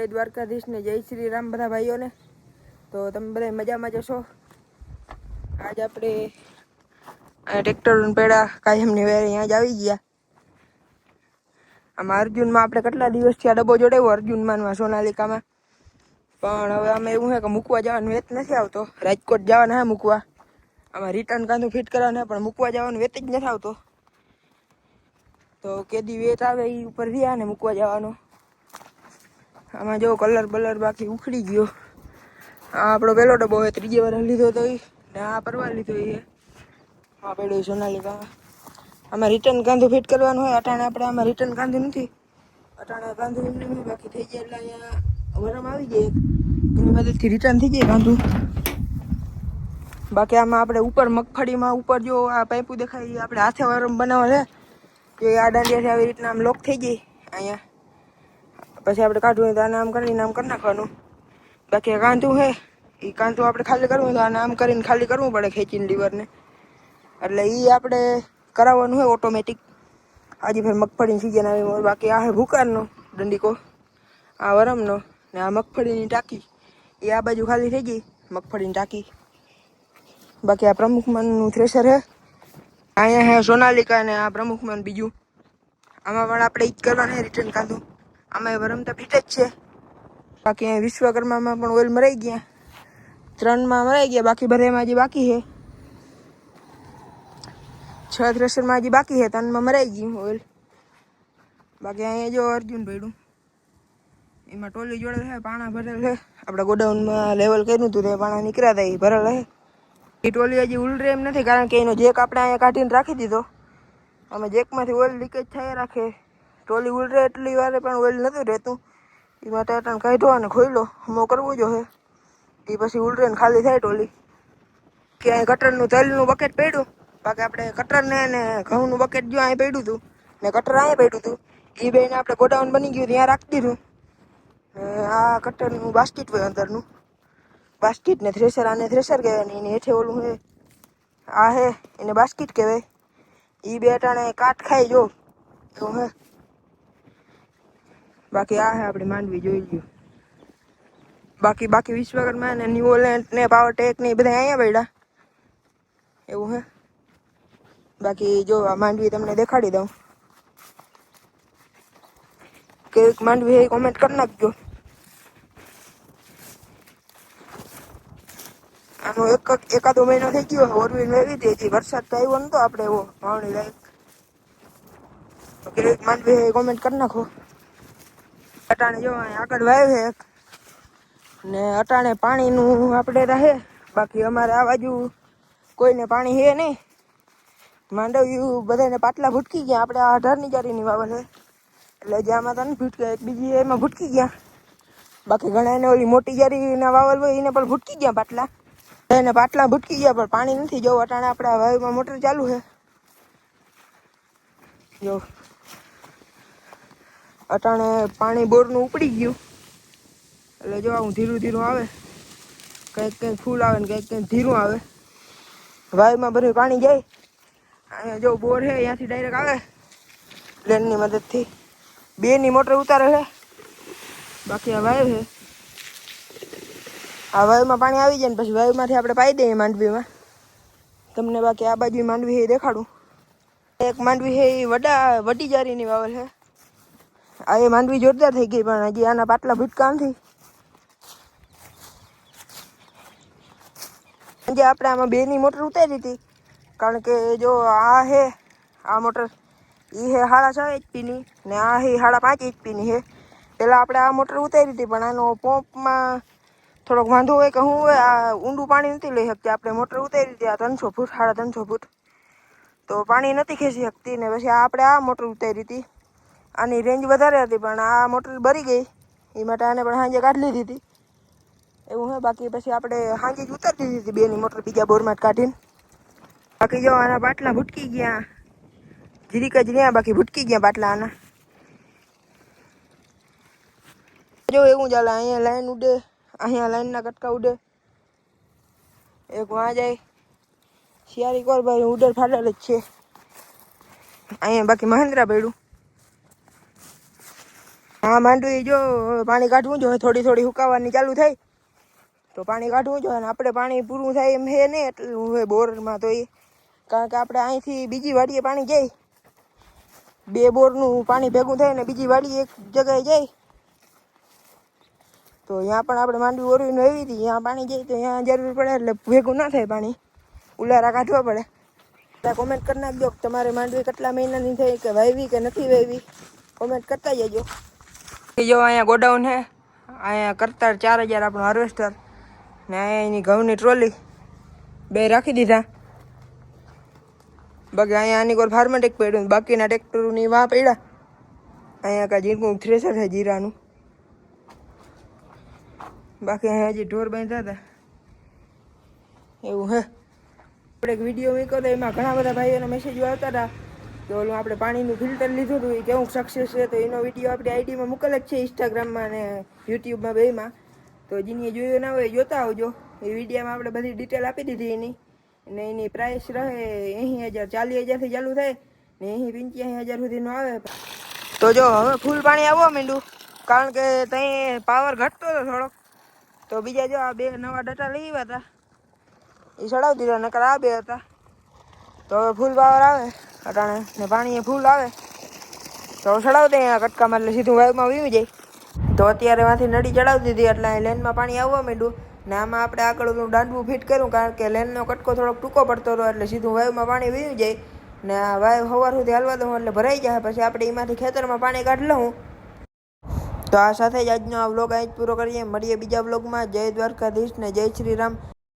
જય દ્વારકાધીશ ને જય શ્રી રામ બધા ભાઈઓને। તો તમે બધા મજામાં જશો। આજ આપણે ટ્રેક્ટર પેડા કાયમની વેરે અહીંયા જ આવી ગયા। આમાં અર્જુનમાં આપણે કેટલા દિવસથી આ ડબ્બો જોડાવ્યો અર્જુનમાં સોનાલિકામાં, પણ હવે અમે એવું છે કે મૂકવા જવાનું વેત નથી આવતો। રાજકોટ જવાના હે મૂકવા, આમાં રિટર્ન કાંધું ફિટ કરવાના પણ મૂકવા જવાનું વેત જ નથી આવતો। તો કેદી વેત આવે એ ઉપર રહ્યા ને મૂકવા જવાનો। આમાં જો કલર બલર બાકી ઉખડી ગયો। આ આપણો પહેલો ડબ્બો હોય, ત્રીજી વાર લીધો તો એ ને આ પરવા લીધો એ આ પડ્યો સોનાલિકા। આમાં રિટર્ન કાંધું ફિટ કરવાનું હોય। અટાણે આપણે આમાં રિટર્ન કાંધું નથી, અટાણે કાંધું એમને બાકી થઈ જાય એટલે અહીંયા વરમ આવી જાય એની મદદથી રિટર્ન થઈ જાય કાંધું। બાકી આમાં આપણે ઉપર મગફળીમાં ઉપર જો આ પાઇપું દેખાય એ આપણે હાથે વરમ બનાવવા છે કે આ દાંડિયાથી આવી રીતના આમ લોક થઈ જાય અહીંયા, પછી આપણે કાઢવું હોય તો આને આમ કરીને આમ કરી નાખવાનું। બાકી કાંધું છે એ કાંધું આપણે ખાલી કરવું હોય તો આને આમ કરીને ખાલી કરવું પડે ખેંચીને લીવરને, એટલે એ આપણે કરાવવાનું હોય ઓટોમેટિક। આજે ફેર મગફળીની સિઝન આવી હોય। બાકી આ છે ભૂકારનો દંડીકો, આ વરમનો ને આ મગફળીની ટાંકી એ આ બાજુ ખાલી થઈ ગઈ મગફળીની ટાંકી। બાકી આ પ્રમુખમાનનું થ્રેશર છે, અહીંયા છે સોનાલિકા ને આ પ્રમુખમાન બીજું। આમાં પણ આપણે ઈ જ કરવાનું છે રિટર્ન કાંધું। આમાં વરમ તો ફિટ જ છે। બાકી અહીંયા વિશ્વકર્મામાં પણ ઓઇલ મરાઈ ગયા, 3માં મરાઈ ગયા, બાકી બધામાં હજી બાકી છે। 6 થ્રેશરમાં હજી બાકી છે, 3માં મરાઈ ગયું ઓઇલ। બાકી અહીંયા જો અર્જુન પડ્યું, એમાં ટોલી જોડે છે, પાણા ભરેલ છે। આપણે ગોડાઉનમાં લેવલ કર્યું હતું તે પાણા નીકળ્યા હતા એ ભરેલ છે। એ ટોલી હજી ઉલરે એમ નથી, કારણ કે એનો જેક આપણે અહીંયા કાઢીને રાખી દીધો। અમે જેકમાંથી ઓઇલ લીકેજ થાય રાખે, ટોલી ઉલરે એટલી વારે પણ ઓઇલ નહોતું રહેતું, એ માટે અટાણ કાઢ્યો અને ખોઈલો હમો કરવો જોઈએ, એ પછી ઉલરે ને ખાલી થાય ટોલી। કે અહીં કટરનું તેલનું બકેટ પડ્યું, બાકી આપણે કટરને ને ઘઉંનું બકેટ જો અહીં પડ્યું હતું ને કટર અહીં પડ્યું હતું, એ બેને આપણે ગોડાઉન બની ગયું ત્યાં રાખી દીધું। આ કટરનું બાસ્કેટ હોય અંદરનું, બાસ્કેટ ને થ્રેશર, આને થ્રેશર કહેવાય ને એની હેઠે ઓલું છે આ હે એને બાસ્કેટ કહેવાય। એ બે અટાણે કાટ ખાઈ જો એવું હે। બાકી આ હે આપણે માંડવી જોઈ લ્યો। બાકી વિશ્વકર્મા ને ન્યુઓલેન્ટ ને પાવરટેક ને એ બધા અહીંયા પડ્યા એવું હે। બાકી જો આ માંડવી તમને દેખાડી દઉં, કેવીક માંડવી એ કોમેન્ટ કરી નાખજો। આનો એકાદો મહિનો થઈ ગયો ઓરવીન વેવી હતી, હજી વરસાદ તો આવ્યો નતો આપણે એવો વાવણી લાયક, તો કેવીક માંડવી એ કોમેન્ટ કરી નાખો। અટાણે જો આગળ વાવ છે ને અટાણે પાણીનું આપણે રહે, બાકી અમારે આ બાજુ કોઈને પાણી છે નહીં। માંડવ્યું બધાને પાટલા ભૂટકી ગયા, આપણે આ 18ની જારીની વાવલ છે એટલે જ્યાંમાં તને ભૂટક્યા, એક બીજી એમાં ભૂટકી ગયા। બાકી ઘણા એને ઓલી મોટી જારીના વાવલ હોય એને પણ ભૂટકી ગયા પાટલા, એને પાટલા ભૂટકી ગયા પણ પાણી નથી। જો અટાણે આપણા વાવમાં મોટર ચાલુ છે, જો અટાણે પાણી બોરનું ઉપડી ગયું, એટલે જો આવું ધીરું ધીરું આવે, કંઈક ફૂલ આવે ને કંઈક ધીરું આવે। વાવમાં બધું પાણી જાય, અહીંયા જો બોર છે અહીંયાથી ડાયરેક્ટ આવે પ્લેનની મદદથી, 2ની મોટર ઉતારે છે। બાકી આ વાવ છે, આ વાવમાં પાણી આવી જાય ને પછી વાવમાંથી આપણે પાઈ દઈએ માંડવીમાં તમને। બાકી આ બાજુ માંડવી છે દેખાડું, એક માંડવી છે એ વડી જારીની વાવલ છે। આ એ માંડવી જોરદાર થઈ ગઈ, પણ હજી આના પાટલા ભૂટકા નથી। જે આપણે આમાં 2ની મોટર ઉતારી હતી, કારણ કે જો આ છે આ મોટર એ છે 6.5 HP ને આ છે 5.5 HP છે। પેલા આપણે આ મોટર ઉતારી હતી, પણ આનો પંપમાં થોડોક વાંધો હોય કે શું હોય, આ ઊંડું પાણી નથી લઈ શકતી। આપણે મોટર ઉતારી હતી આ 300 ફૂટ 350 ફૂટ, તો પાણી નથી ખેંચી શકતી ને પછી આપણે આ મોટર ઉતારી હતી, આની રેન્જ વધારે હતી પણ આ મોટર બરી ગઈ, એ માટે આને પણ સાંજે કાઢી લીધી હતી એવું હે। બાકી પછી આપણે સાંજે જ ઉતારી દીધી હતી 2ની મોટર બીજા બોરમાં કાઢીને। બાકી જો આના પાટલા ભૂટકી ગયા, જીરીક જ રહ્યા, બાકી ભૂટકી ગયા પાટલા આના। જો એવું ચાલે, અહીંયા લાઈન ઉડે, અહીંયા લાઈનના કટકા ઉડે, એક વાં જાય શિયારી કોર ભાઈ ઉડર ફાટેલ જ છે અહીંયા। બાકી મહેન્દ્રા પડ્યું, હા માંડવી જો પાણી કાઢવું જોઈએ, થોડી થોડી સુકાવાની ચાલુ થઈ તો પાણી કાઢવું જોઈએ. અને આપણે પાણી પૂરું થાય એમ હે નહીં એટલું હોય બોરમાં તો એ, કારણ કે આપણે અહીંથી બીજી વાડીએ પાણી જાય, 2 બોરનું પાણી ભેગું થાય ને બીજી વાડી એક જગ્યાએ જાય તો ત્યાં પણ આપણે માંડવી ઓરવીને એવી હતી, ત્યાં પાણી જાય તો ત્યાં જરૂર પડે એટલે ભેગું ના થાય પાણી, ઉલારા કાઢવા પડે. ત્યાં કોમેન્ટ કરી નાખજો કે તમારે માંડવી કેટલા મહિનાની થઈ, કે વાવી કે નથી વાવી, કોમેન્ટ કરતા જજો. જો અહીંયા ગોડાઉન છે, અહીંયા કરતા 4000 આપણું હાર્વેસ્ટર ને અહીંયા એની ઘઉંની ટ્રોલી 2 રાખી દીધા. બાકી અહીંયા આની કોઈ ફાર્મેટિક પડ્યું, બાકીના ટ્રેક્ટરોની વાં પડ્યા. અહીંયા કાંઈ જીરકું થ્રેસર છે જીરાનું, બાકી અહીંયા હજી ઢોર બાંધ્યા હતા એવું હે. આપણે એક વિડીયો મૂક્યો હતો, એમાં ઘણા બધા ભાઈઓના મેસેજો આવતા હતા કે ઓલું આપણે પાણીનું ફિલ્ટર લીધું હતું એ કેવું સક્સેસ છે. તો એનો વિડીયો આપણી આઈડીમાં મૂકેલ જ છે, ઇન્સ્ટાગ્રામમાં અને યુટ્યુબમાં બેમાં. તો જેની જોયો ના હોય જોતા આવજો. એ વિડીયોમાં આપણે બધી ડિટેલ આપી દીધી એની, અને એની પ્રાઇસ રહે 80,000, 40,000થી ચાલુ થાય ને 80-85,000 સુધીનો આવે. તો જો હવે ફૂલ પાણી આવવા માંડ્યું, કારણ કે ત્યાં પાવર ઘટતો હતો થોડોક, તો બીજા જો આ 2 નવા ડટા લઈ આવ્યા હતા એ ચડાવી દીધા, નકર આ 2 હતા. તો હવે ફૂલ પાવર આવે અટાણે ને પાણી એ ફૂલ આવે તો ચડાવી દે કટકામાં, એટલે સીધું વાયુમાં વીવી જાય. તો અત્યારે માંથી નળી ચડાવી દીધી એટલે લેનમાં પાણી આવવા માંડ્યું. ને આમાં આપણે આગળ દાંડવું ફિટ કર્યું, કારણ કે લેનનો કટકો થોડોક ટૂંકો પડતો હતો એટલે સીધું વાયુમાં પાણી વીવી જાય. ને આ વાયુ સવાર સુધી હાલવા દઉં એટલે ભરાઈ જાય, પછી આપણે એમાંથી ખેતરમાં પાણી કાઢી લઉં. તો આ સાથે જ આજનો આ વ્લોગ અહીં જ પૂરો કરીએ. મળીએ બીજા વ્લોગમાં. જય દ્વારકાધીશ ને જય શ્રી રામ.